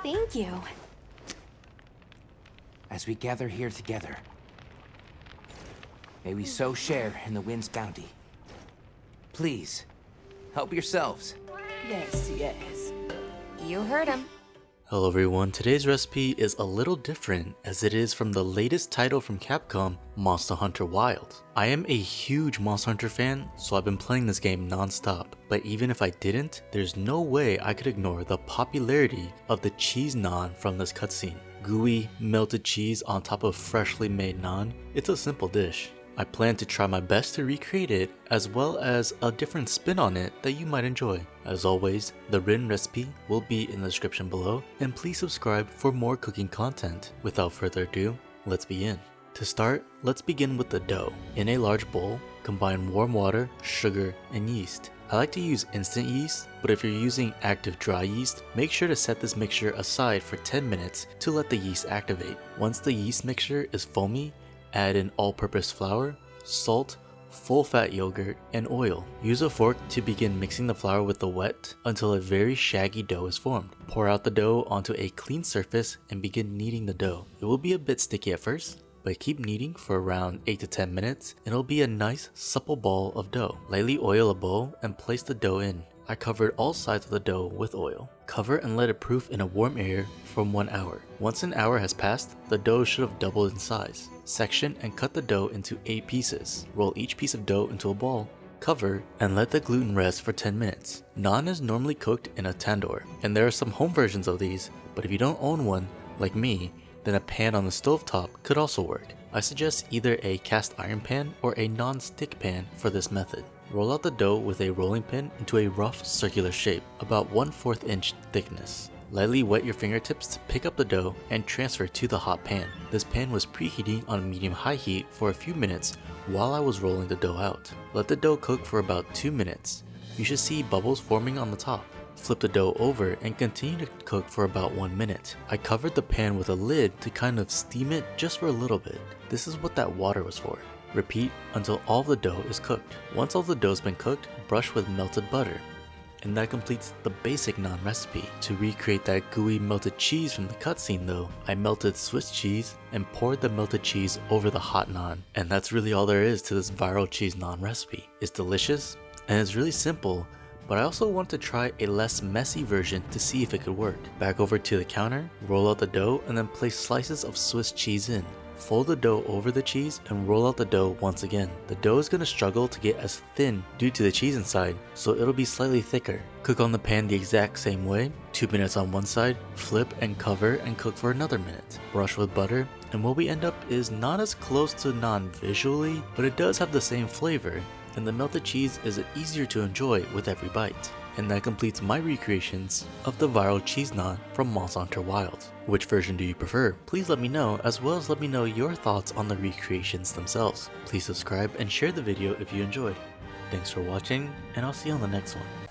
Thank you. As we gather here together, may we so share in the wind's bounty. Please, help yourselves. Yes, yes. You heard him. Hello everyone, today's recipe is a little different as it is from the latest title from Capcom, Monster Hunter Wilds. I am a huge Monster Hunter fan, so I've been playing this game non-stop, but even if I didn't, there's no way I could ignore the popularity of the cheese naan from this cutscene. Gooey, melted cheese on top of freshly made naan, it's a simple dish. I plan to try my best to recreate it as well as a different spin on it that you might enjoy. As always, the written recipe will be in the description below, and please subscribe for more cooking content. Without further ado, let's begin. To start, let's begin with the dough. In a large bowl, combine warm water, sugar, and yeast. I like to use instant yeast, but if you're using active dry yeast, make sure to set this mixture aside for 10 minutes to let the yeast activate. Once the yeast mixture is foamy, add in all-purpose flour, salt, full-fat yogurt, and oil. Use a fork to begin mixing the flour with the wet until a very shaggy dough is formed. Pour out the dough onto a clean surface and begin kneading the dough. It will be a bit sticky at first, but keep kneading for around 8 to 10 minutes and it'll be a nice supple ball of dough. Lightly oil a bowl and place the dough in. I covered all sides of the dough with oil. Cover and let it proof in a warm air for 1 hour. Once an hour has passed, the dough should have doubled in size. Section and cut the dough into 8 pieces. Roll each piece of dough into a ball. Cover and let the gluten rest for 10 minutes. Naan is normally cooked in a tandoor, and there are some home versions of these, but if you don't own one, like me, then a pan on the stovetop could also work. I suggest either a cast iron pan or a non-stick pan for this method. Roll out the dough with a rolling pin into a rough circular shape, about 1/4 inch thickness. Lightly wet your fingertips to pick up the dough and transfer to the hot pan. This pan was preheating on medium-high heat for a few minutes while I was rolling the dough out. Let the dough cook for about 2 minutes. You should see bubbles forming on the top. Flip the dough over and continue to cook for about 1 minute. I covered the pan with a lid to kind of steam it just for a little bit. This is what that water was for. Repeat until all the dough is cooked. Once all the dough's been cooked, brush with melted butter. And that completes the basic naan recipe. To recreate that gooey melted cheese from the cutscene though, I melted Swiss cheese and poured the melted cheese over the hot naan. And that's really all there is to this viral cheese naan recipe. It's delicious and it's really simple, but I also wanted to try a less messy version to see if it could work. Back over to the counter, roll out the dough and then place slices of Swiss cheese in. Fold the dough over the cheese and roll out the dough once again. The dough is going to struggle to get as thin due to the cheese inside, so it'll be slightly thicker. Cook on the pan the exact same way, 2 minutes on one side, flip and cover and cook for another minute. Brush with butter, and what we end up is not as close to naan visually, but it does have the same flavor, and the melted cheese is easier to enjoy with every bite. And that completes my recreations of the viral cheese naan from Monster Hunter Wilds. Which version do you prefer? Please let me know, as well as let me know your thoughts on the recreations themselves. Please subscribe and share the video if you enjoyed. Thanks for watching, and I'll see you on the next one.